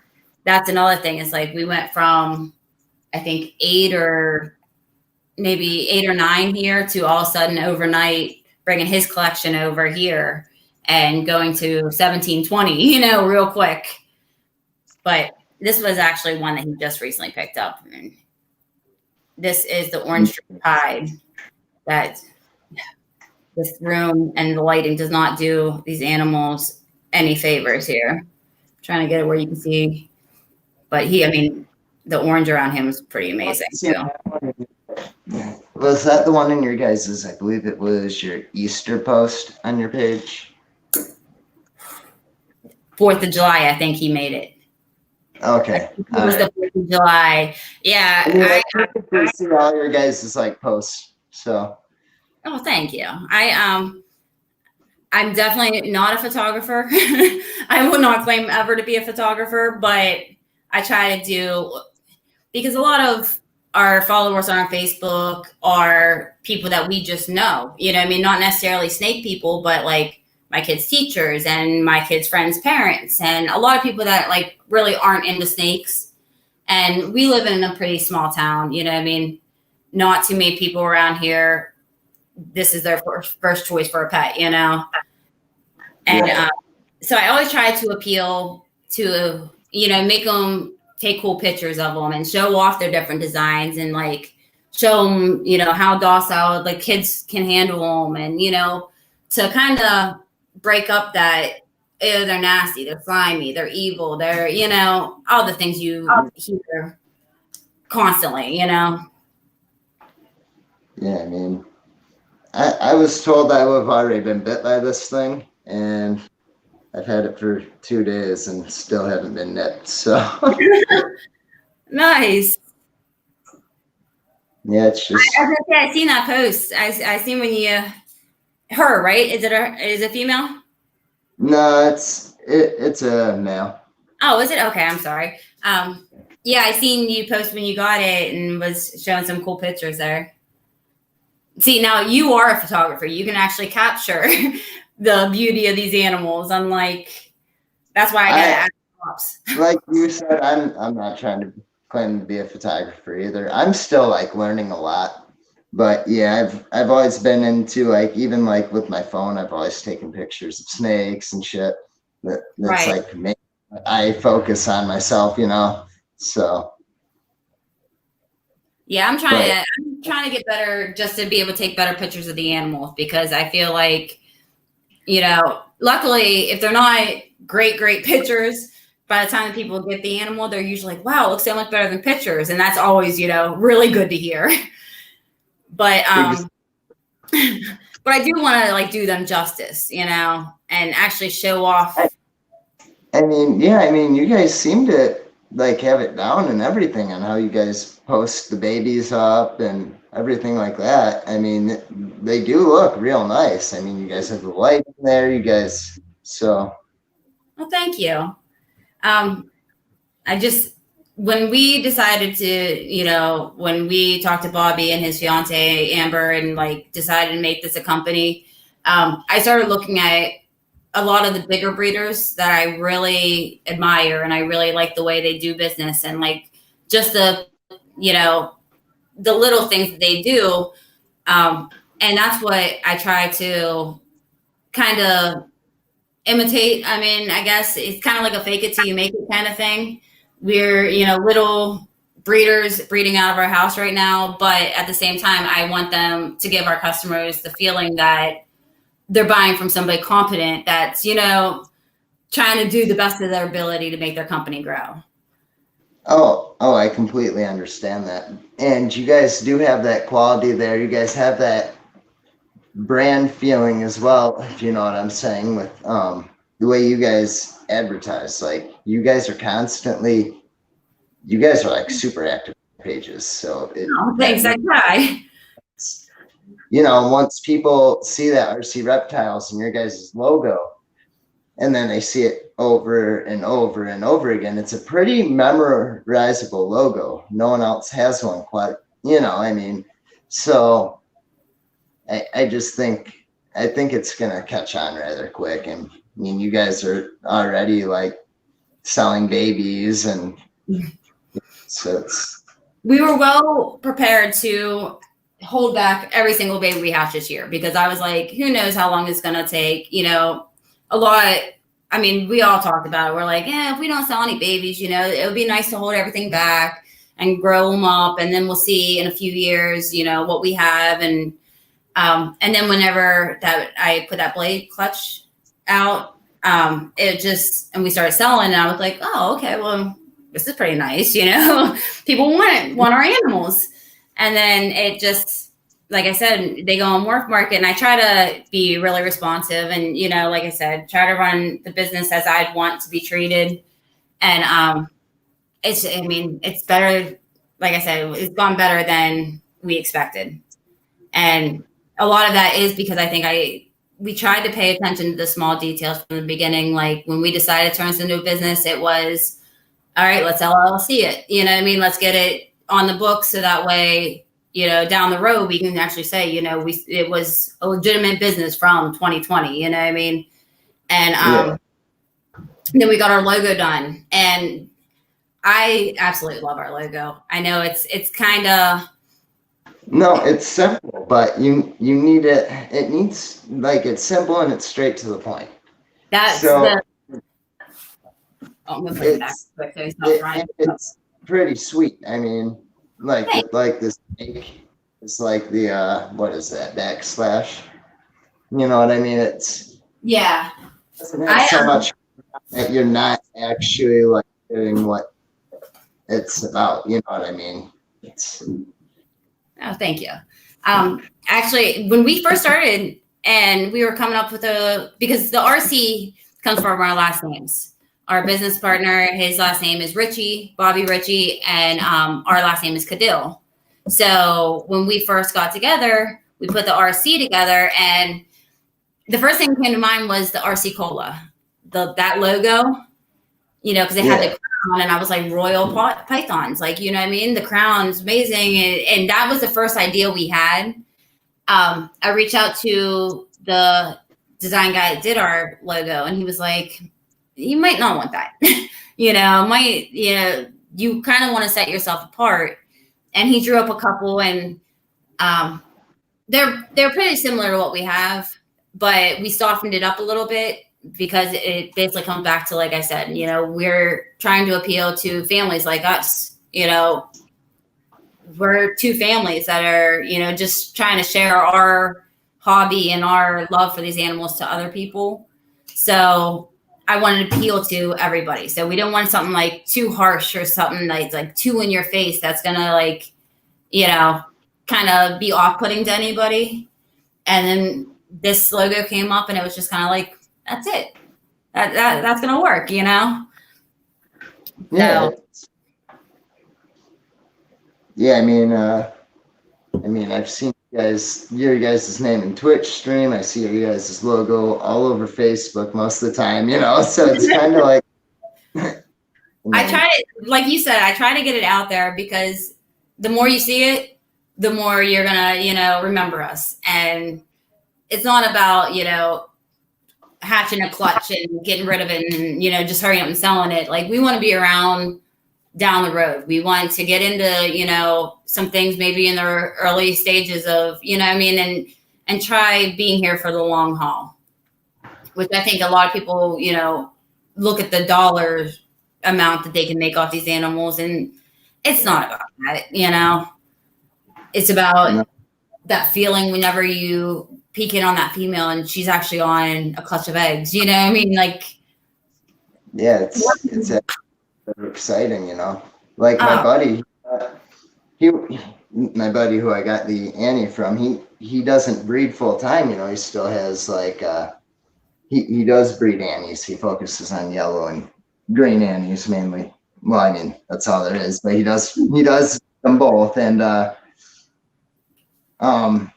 that's another thing. It's like we went from, I think, 8 or 9 here to all of a sudden overnight bringing his collection over here and going to 17, 20, you know, real quick. But this was actually one that he just recently picked up. And this is the orange tide that this room and the lighting does not do these animals any favors here. I'm trying to get it where you can see, but I mean, the orange around him is pretty amazing too. Was that the one in your guys's? I believe it was your Easter post on your page. 4th of July, I think he made it. Okay. It was the 4th of July. Yeah. I see all your guys' like posts. So. Oh, thank you. I'm definitely not a photographer. I would not claim ever to be a photographer, but I try to do, because a lot of our followers on our Facebook are people that we just know, you know, I mean, not necessarily snake people, but like my kids' teachers and my kids' friends' parents, and a lot of people that like really aren't into snakes. And we live in a pretty small town, you know, I mean, not too many people around here. This is their first choice for a pet, you know? And so I always try to appeal to, you know, make them take cool pictures of them and show off their different designs and like show them, you know, how docile like kids can handle them, and, you know, to kind of break up that, oh, they're nasty, they're slimy, they're evil, they're, you know, all the things you hear constantly, you know? Yeah, I mean, I was told I would have already been bit by this thing, and I've had it for 2 days and still haven't been nipped. So nice. Yeah, it's just. I seen that post. I seen when you her, right? Is it female? No, it's a male. Oh, is it? Okay, I'm sorry. Yeah, I seen you post when you got it and was showing some cool pictures there. See, now you are a photographer. You can actually capture the beauty of these animals. Unlike, that's why I got to ask props. Like you said, I'm not trying to claim to be a photographer either. I'm still like learning a lot. But yeah, I've always been into like, even like with my phone, I've always taken pictures of snakes and shit. That's right. Like I focus on myself, you know, so. Yeah, I'm trying to get better just to be able to take better pictures of the animals, because I feel like, you know, luckily if they're not great pictures, by the time that people get the animal, they're usually like, wow, it looks so much better than pictures. And that's always, you know, really good to hear. But but I do want to like do them justice, you know, and actually show off. I mean, yeah, I mean, you guys seem to like have it down and everything on how you guys post the babies up and everything like that. I mean, they do look real nice. I mean, you guys have the light in there, you guys. So. Well, thank you. I just, when we decided to, you know, when we talked to Bobby and his fiance Amber and like decided to make this a company, I started looking at a lot of the bigger breeders that I really admire, and I really like the way they do business, and like just the, you know, the little things that they do. And that's what I try to kind of imitate. I mean, I guess it's kind of like a fake it till you make it kind of thing. We're, you know, little breeders breeding out of our house right now, but at the same time, I want them to give our customers the feeling that they're buying from somebody competent that's, you know, trying to do the best of their ability to make their company grow. Oh, I completely understand that. And you guys do have that quality there. You guys have that brand feeling as well, if you know what I'm saying, with the way you guys advertise. Like, you guys are like super active pages. So Thanks, I try. You know, once people see that RC Reptiles and your guys' logo, and then they see it over and over and over again, it's a pretty memorizable logo. No one else has one quite, you know, I mean, so I just think it's gonna catch on rather quick. And I mean, you guys are already like selling babies, and so we were well prepared to hold back every single baby we hatch this year, because I was like, who knows how long it's gonna take, you know, a lot. I mean, we all talked about it. We're like, if we don't sell any babies, you know, it would be nice to hold everything back and grow them up, and then we'll see in a few years, you know, what we have. And then whenever that I put that blade clutch out, it just, and we started selling, and I was like, oh, okay, well, this is pretty nice, you know. People want our animals. And then it just, like I said, they go on Morph Market, and I try to be really responsive, and, you know, like I said, try to run the business as I'd want to be treated. And it's better. Like I said, it's gone better than we expected. And a lot of that is because I think we tried to pay attention to the small details from the beginning. Like when we decided to turn this into a business, it was, all right, let's LLC it. You know what I mean? Let's get it on the books, so that way, you know, down the road, we can actually say, you know, it was a legitimate business from 2020, you know what I mean? And then we got our logo done, and I absolutely love our logo. I know it's kind of, no, it's simple, but you need it. It needs, like, it's simple and it's straight to the point. That's so I'm gonna put it back quick so he's not trying. It's pretty sweet. I mean, like this snake, it's like the what is that, backslash? You know what I mean? It's doesn't have so much that you're not actually like doing what it's about. You know what I mean? Oh, thank you. Actually, when we first started and we were coming up with because the RC comes from our last names. Our business partner, his last name is Ritchie, Bobby Ritchie, and our last name is Cadile. So when we first got together, we put the RC together, and the first thing that came to mind was the RC Cola, that logo, you know, because it had the crown, and I was like, royal pythons, like, you know what I mean? The crown's amazing, and that was the first idea we had. I reached out to the design guy that did our logo, and he was like, you might not want that. you know, you kind of want to set yourself apart. And he drew up a couple, and they're pretty similar to what we have, but we softened it up a little bit because it basically comes back to, like I said, you know, we're trying to appeal to families like us. You know, we're two families that are, you know, just trying to share our hobby and our love for these animals to other people. So I wanted to appeal to everybody. So we don't want something like too harsh or something like too in your face that's gonna, like, you know, kind of be off-putting to anybody. And then this logo came up, and it was just kind of like, that's it. That's gonna work, you know? Yeah. So, Yeah, I mean, I've seen your guys' name in Twitch stream. I see your guys' logo all over Facebook most of the time, you know, so it's kind of like. I try to, like you said, I try to get it out there, because the more you see it, the more you're gonna, you know, remember us. And it's not about, you know, hatching a clutch and getting rid of it and, you know, just hurrying up and selling it. Like, we want to be around down the road. We want to get into, you know, some things maybe in the early stages of, you know what I mean, and try being here for the long haul, which I think a lot of people, you know, look at the dollar amount that they can make off these animals, and it's not about that, you know. It's about that feeling whenever you peek in on that female and she's actually on a clutch of eggs, you know what I mean? Like, yeah, it's exciting, you know. Like my buddy, my buddy who I got the Annie from, he doesn't breed full time, you know. He still has like he does breed Annies. He focuses on yellow and green Annies mainly. Well, I mean, that's all there is, but he does them both. And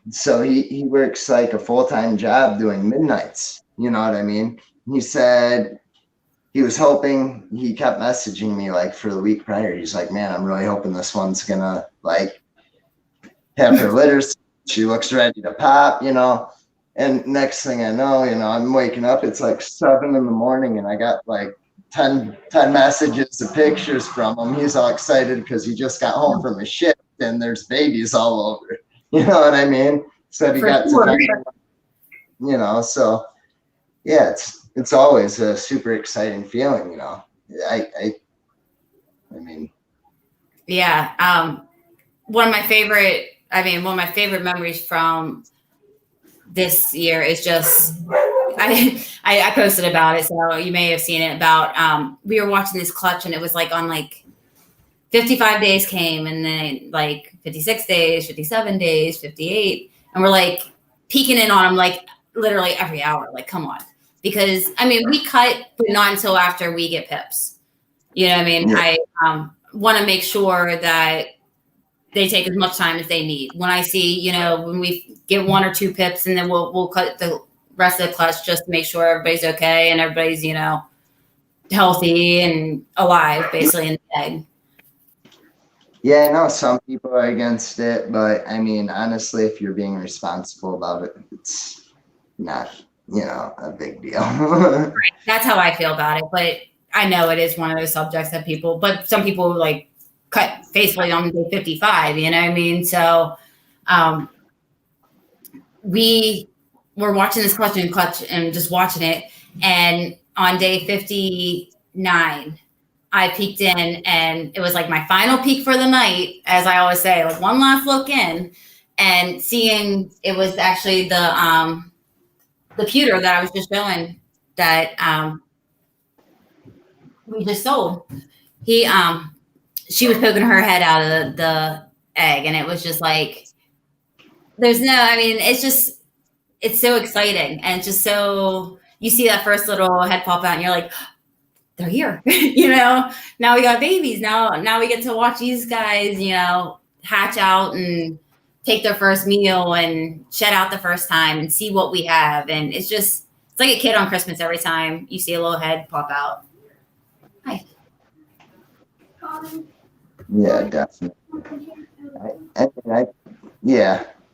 so he works like a full-time job doing midnights, you know what I mean? He said he was hoping, he kept messaging me like for the week prior. He's like, man, I'm really hoping this one's gonna like have her litters. She looks ready to pop, you know. And next thing I know, you know, I'm waking up, it's like 7 a.m, and I got like 10 messages of pictures from him. He's all excited because he just got home from his shift and there's babies all over. You know what I mean? So he got to, you know, so yeah, it's always a super exciting feeling, you know. I mean, yeah. One of my favorite memories from this year is just, I posted about it, so you may have seen it, about we were watching this clutch, and it was like on like 55 days came, and then like 56 days, 57 days, 58, and we're like peeking in on them like literally every hour. Like, come on. Because I mean, we cut, but not until after we get pips. You know what I mean? Yeah. I want to make sure that they take as much time as they need. When I see, you know, when we get 1 or 2 pips, and then we'll cut the rest of the clutch just to make sure everybody's okay and everybody's, you know, healthy and alive, basically, in the egg. Yeah, I know some people are against it, but I mean, honestly, if you're being responsible about it, it's not, you know, a big deal. Right. That's how I feel about it. But I know it is one of those subjects that but some people like cut faithfully on day 55, you know what I mean? So we were watching this clutch and just watching it. And on day 59, I peeked in, and it was like my final peek for the night, as I always say, like one last look in, and seeing it was actually the pewter that I was just showing that we just sold. She was poking her head out of the egg, and it was just like, it's so exciting, and just so you see that first little head pop out, and you're like, they're here. You know, now we got babies. Now we get to watch these guys, you know, hatch out and take their first meal and shed out the first time and see what we have. And it's like a kid on Christmas every time you see a little head pop out. Hi. Yeah, definitely.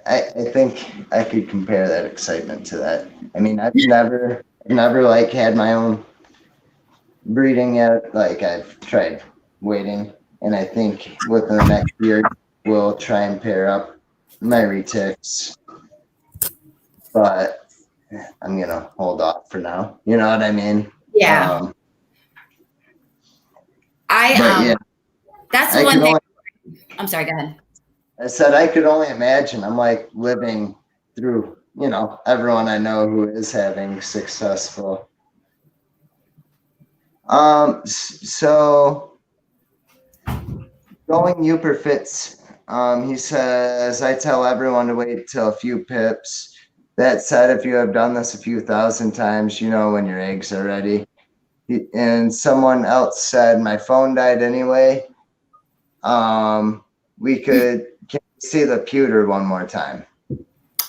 I think I could compare that excitement to that. I mean, I've never like had my own breeding yet. Like, I've tried waiting, and I think within the next year we'll try and pair up my retics. But I'm gonna hold off for now. You know what I mean? Yeah. Yeah, that's the one thing. I'm sorry, go ahead. I said I could only imagine. I'm like living through, you know, everyone I know who is having successful. So going Uper Fits, he says, I tell everyone to wait till a few pips. That said, if you have done this a few thousand times, you know when your eggs are ready. And someone else said, my phone died anyway. We could, can we see the pewter one more time?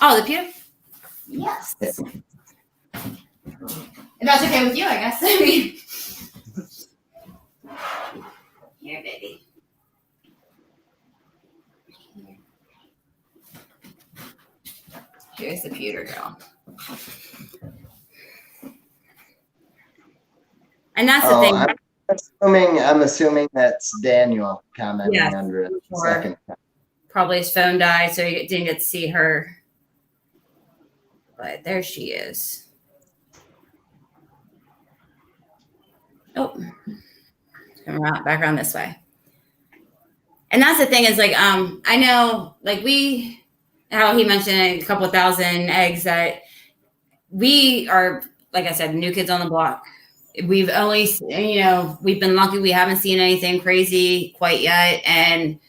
Oh, the pewter? Yes. Yeah. If that's okay with you, I guess. I mean, here, baby. Here's the pewter girl. And that's the thing. I'm assuming that's Daniel commenting under it. Sure. Probably his phone died, so you didn't get to see her. But there she is. Oh, come around, back around this way. And that's the thing is like, I know like how he mentioned a couple thousand eggs that we are, like I said, new kids on the block. We've only, you know, we've been lucky. We haven't seen anything crazy quite yet. And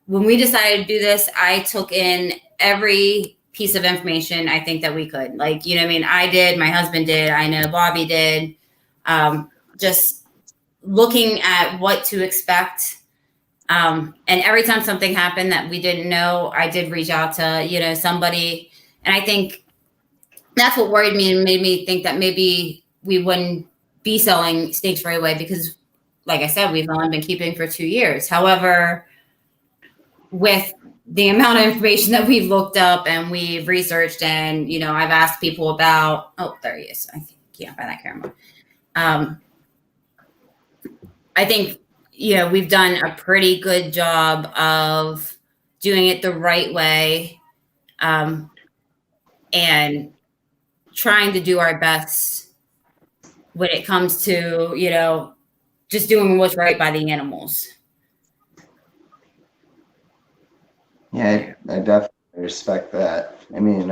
when we decided to do this, I took in every piece of information I think that we could. Like, you know what I mean? I did, my husband did, I know Bobby did. Just looking at what to expect. And every time something happened that we didn't know, I did reach out to, you know, somebody. And I think that's what worried me and made me think that maybe we wouldn't be selling snakes right away because, like I said, we've only been keeping for 2 years. However, with the amount of information that we've looked up and we've researched and, you know, I've asked people about, oh, there he is. I can't find that camera. I think, you know, we've done a pretty good job of doing it the right way and trying to do our best when it comes to, you know, just doing what's right by the animals. Yeah, I definitely respect that. I mean,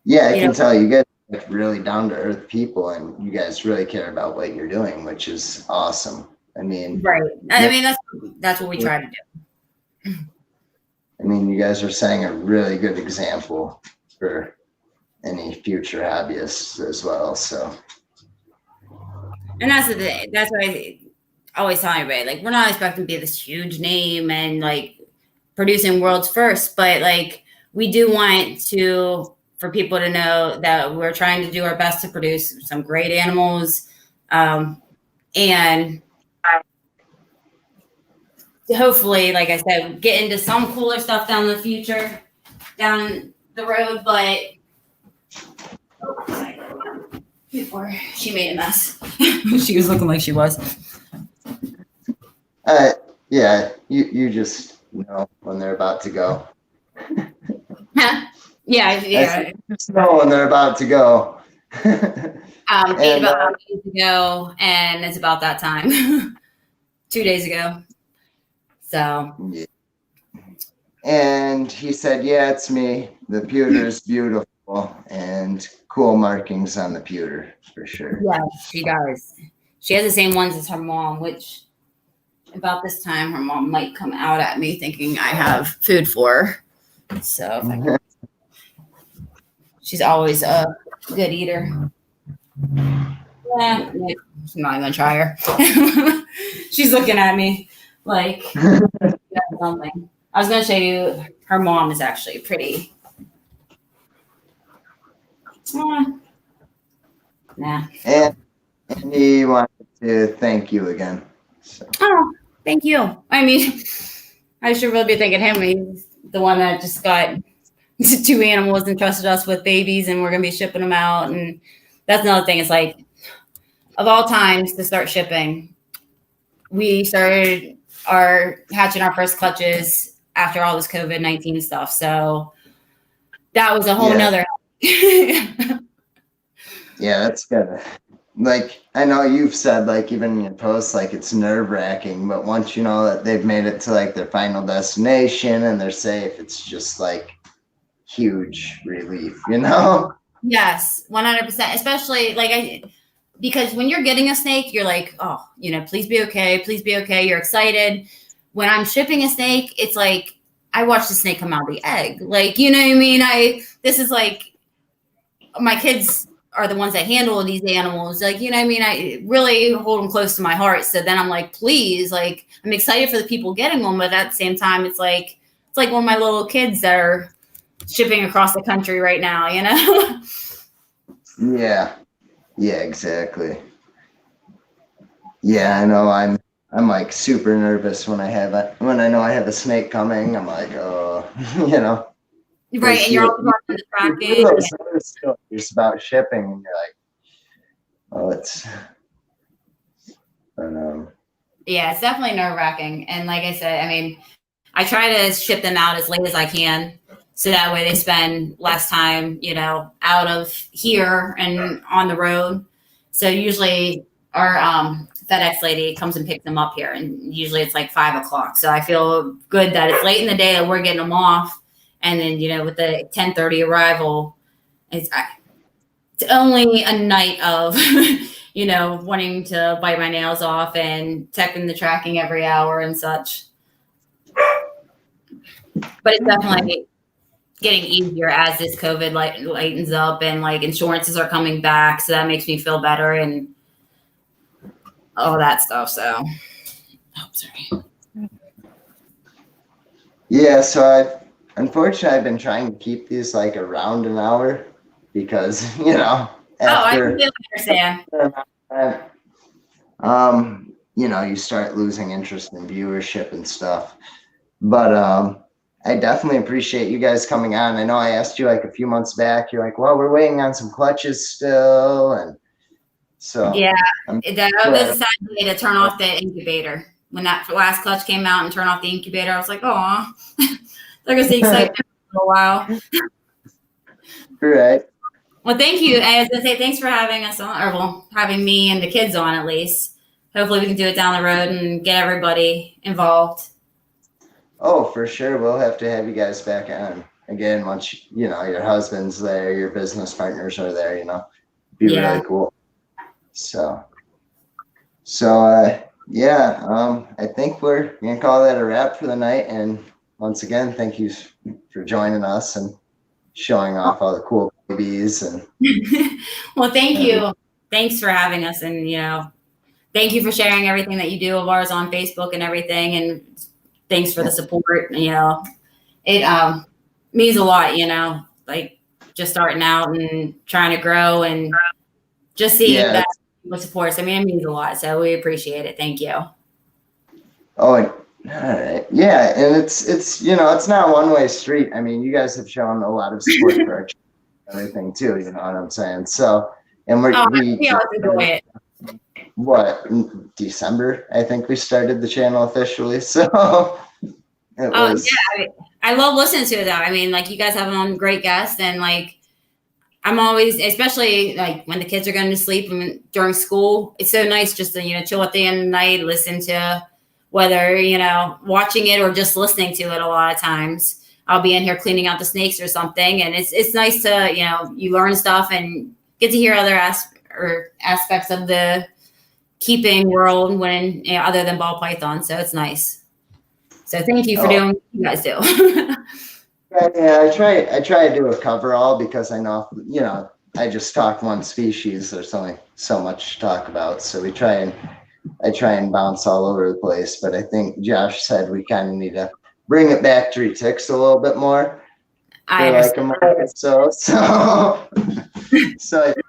yeah, I can tell you guys are like really down to earth people and you guys really care about what you're doing, which is awesome. I mean, right. I mean, that's what we try to do. I mean, you guys are setting a really good example for any future hobbyists as well. So, and that's the thing. That's what I always tell everybody. Like, we're not expecting to be this huge name and like producing world's first, but like we do want for people to know that we're trying to do our best to produce some great animals, and hopefully, like I said, get into some cooler stuff down the road, but before she made a mess. She was looking like she was. Yeah, you just know when they're about to go. Yeah. Just know when they're about to go. Ate about days ago, and it's about that time. 2 days ago. So. Yeah. And he said, yeah, it's me. The pewter's beautiful and cool markings on the pewter for sure. Yeah, she does. She has the same ones as her mom, which about this time her mom might come out at me thinking I have food for her. So she's always a good eater. Yeah, I'm not even gonna try her. She's looking at me like something. I was gonna show you her mom is actually pretty. Nah. And he wanted to thank you again. So. Oh, thank you. I mean, I should really be thanking him. He's the one that just got 2 animals and trusted us with babies, and we're gonna be shipping them out. And that's another thing. It's like, of all times to start shipping, we started hatching our first clutches after all this COVID-19 stuff. So that was a whole nother Yeah, that's good. Like, I know you've said, like, even in your posts, like, it's nerve-wracking, but once you know that they've made it to, like, their final destination and they're safe, it's just, like, huge relief, you know? Yes, 100%. Especially because when you're getting a snake, you're like, oh, please be okay. Please be okay. You're excited. When I'm shipping a snake, it's like, I watched the snake come out of the egg. Like, you know what I mean? This is like, my kids are the ones that handle these animals. Like, you know what I mean? I really hold them close to my heart. So then I'm like, please, like, I'm excited for the people getting them. But at the same time, it's like one of my little kids that are shipping across the country right now, Yeah. Yeah, exactly. Yeah, I know I'm like super nervous when I know I have a snake coming. I'm like, oh, you know. Right, and you're also watching the tracking. Those stories about shipping, and you're like, oh, it's. Yeah, it's definitely nerve-wracking. And like I said, I mean, I try to ship them out as late as I can, so that way they spend less time, out of here and on the road. So usually our FedEx lady comes and picks them up here, and usually it's like 5 o'clock. So I feel good that it's late in the day that we're getting them off, and then with the 10:30 arrival, it's only a night of wanting to bite my nails off and checking the tracking every hour and such. But it's definitely getting easier as this COVID lightens up, and like insurances are coming back. So that makes me feel better and all that stuff. So, sorry. Yeah, so unfortunately, I've been trying to keep these like around an hour because, I completely understand. You start losing interest in viewership and stuff. But I definitely appreciate you guys coming on. I know I asked you like a few months back. You're like, well, we're waiting on some clutches still, and so yeah, that was a sad day to turn off the incubator. When that last clutch came out and turn off the incubator, I was like, oh, they're gonna see excitement for a while. Right. Well, thank you. I was gonna say thanks for having us on, or having me and the kids on at least. Hopefully, we can do it down the road and get everybody involved. Oh, for sure. We'll have to have you guys back on again once your husband's there, your business partners are there. Be really cool. So yeah. I think we're gonna call that a wrap for the night. And once again, thank you for joining us and showing off all the cool babies. And well, thank you. Thanks for having us, and thank you for sharing everything that you do of ours on Facebook and everything. And thanks for the support. It means a lot, like just starting out and trying to grow and just seeing that people support us. I mean, it means a lot. So we appreciate it. Thank you. Oh, all right. Yeah. And it's not a one-way street. I mean, you guys have shown a lot of support for our everything too. You know what I'm saying? So, and we enjoy it. What, in December, I think we started the channel officially. So yeah, I love listening to it though. I mean, like you guys have on great guests, and like I'm always, especially like when the kids are going to sleep and during school, it's so nice just to chill at the end of the night, listen to whether watching it or just listening to it. A lot of times I'll be in here cleaning out the snakes or something, and it's nice to you learn stuff and get to hear other aspects of the keeping world when other than ball python. So it's nice. So thank you for doing what you guys do. Yeah, I try to do a coverall because I know I just talk one species. There's only so much to talk about, so I try and bounce all over the place. But I think Josh said we kind of need to bring it back to retics a little bit more. Like a month or so. So I think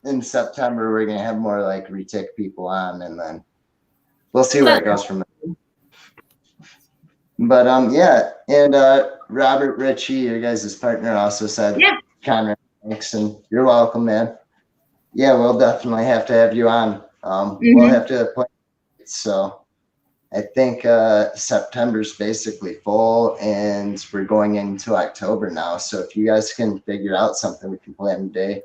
in September we're gonna have more like retic people on, and then we'll see where it goes from there. But yeah, and Robert Ritchie, your guys' partner, also said, Conrad, thanks, and you're welcome, man. Yeah, we'll definitely have to have you on. We'll have to play. So I think September's basically full, and we're going into October now. So if you guys can figure out something, we can plan a day.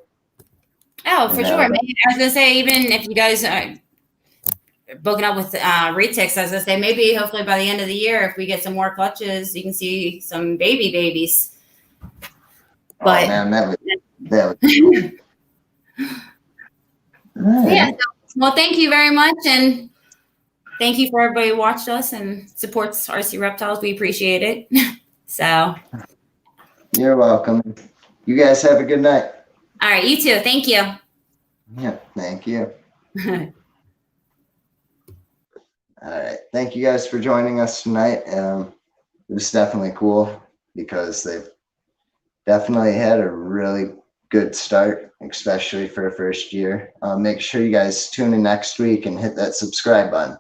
Oh, for sure. Maybe, I was gonna say, even if you guys are booking up with retics, I was gonna say maybe hopefully by the end of the year, if we get some more clutches, you can see some babies. But oh man, that would right. Yeah. Well, thank you very much, and thank you for everybody who watched us and supports RC Reptiles. We appreciate it. So You're welcome. You guys have a good night. All right, you too. Thank you. Yeah, thank you. All right, thank you guys for joining us tonight. It was definitely cool because they've definitely had a really good start, especially for a first year. Make sure you guys tune in next week and hit that subscribe button.